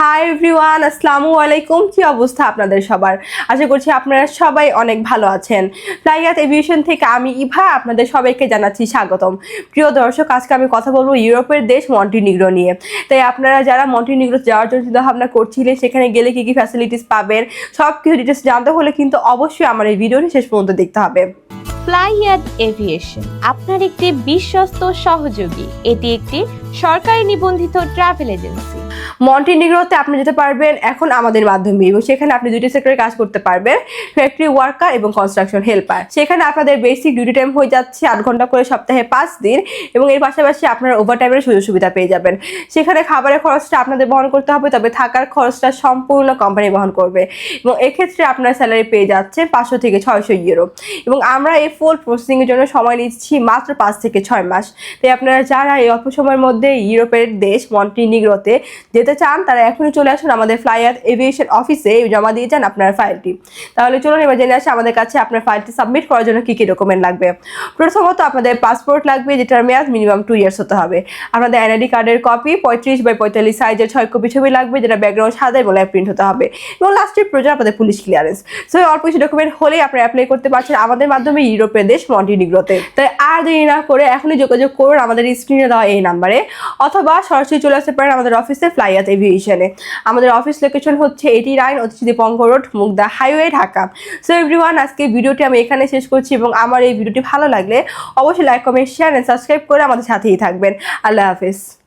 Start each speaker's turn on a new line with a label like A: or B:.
A: Hi everyone, আসসালামু আলাইকুম। কি অবস্থা আপনাদের সবার? আশা করছি আপনারা সবাই অনেক ভালো আছেন। ফ্লাইয়াত এভিয়েশন থেকে আমি ইভা আপনাদের সবাইকে জানাচ্ছি স্বাগতম। প্রিয় দর্শক, আজকে আমি কথা বলবো ইউরোপের দেশ মন্টিনিগ্রো নিয়ে। তাই আপনারা যারা মন্টিনিগ্রো যাওয়ার জন্য চিন্তাভাবনা করছিলেন, সেখানে গেলে কী কী ফ্যাসিলিটিস পাবেন, সব কিছু ডিটেলস জানতে হলে কিন্তু অবশ্যই আমার এই ভিডিওটি শেষ পর্যন্ত দেখতে হবে।
B: ফ্লাইয়াত এভিয়েশন আপনার একটি বিশ্বস্ত সহযোগী। এটি একটি সরকারি নিবন্ধিত ট্রাভেল এজেন্সি।
A: মন্টিনিগ্রোতে আপনি যেতে পারবেন এখন আমাদের মাধ্যমে, এবং সেখানে আপনি দুটি সেক্টরে কাজ করতে পারবেন, ফ্যাক্টরি ওয়ার্কার এবং কনস্ট্রাকশন হেল্পার। সেখানে আপনাদের বেসিক ডিউটি টাইম হয়ে যাচ্ছে 8 ঘন্টা করে সপ্তাহে 5 দিন, এবং এর পাশাপাশি আপনারা ওভারটাইমের সুযোগ সুবিধা পেয়ে যাবেন। সেখানে খাবারের খরচটা আপনাদের বহন করতে হবে, তবে থাকার খরচটা সম্পূর্ণ কোম্পানি বহন করবে, এবং এক্ষেত্রে আপনার স্যালারি পেয়ে যাচ্ছে 500 থেকে 600 ইউরো। এবং আমরা এই ফুল প্রসেসিংয়ের জন্য সময় নিচ্ছি মাত্র 5 থেকে 6 মাস। তাই আপনারা যারা এই অল্প সময়ের মধ্যে ইউরোপের দেশ মন্টিনিগ্রোতে যেতে চান, তারা এখনই চলে আসুন আমাদের ফ্লাইয়াত এভিয়েশন অফিসে, জমা দিয়ে যান আপনার ফাইলটি। তাহলে চলুন এবার জেনে আসি আমাদের কাছে আপনার ফাইলটি সাবমিট করার জন্য কী কী ডকুমেন্ট লাগবে। প্রথমত আপনাদের পাসপোর্ট লাগবে, যেটার মেয়াদ মিনিমাম 2 ইয়ার্স হতে হবে। আপনাদের এনআইডি কার্ডের কপি 35x45 সাইজের 6 কপি ছবি লাগবে, যেটা ব্যাকগ্রাউন্ড সাদা এবং লাইভ প্রিন্ট হতে হবে। এবং লাস্টের প্রয়োজন আপনাদের পুলিশ ক্লিয়ারেন্স। সো অল্প কিছু ডকুমেন্ট হলেই আপনারা অ্যাপ্লাই করতে পারছেন আমাদের মাধ্যমে ইউরোপের দেশ মন্টিনিগ্রোতে। তাই আর দেরি না করে এখনই যোগাযোগ করুন আমাদের স্ক্রিনে দেওয়া এই নাম্বারে, অথবা সরাসরি চলে আসতে পারেন আমাদের অফিসে ফ্লাইয়াত এভিয়েশনে। আমাদের অফিস লোকেশন হচ্ছে 89 অতিথি পঙ্ক road, Mugda highway, Dhaka. So everyone, আজকে ভিডিওটি আমি এখানে শেষ করছি, এবং আমার এই ভিডিওটি ভালো লাগলে অবশ্যই like, comment, share and subscribe করে আমাদের সাথেই থাকবেন। আল্লাহ হাফিজ।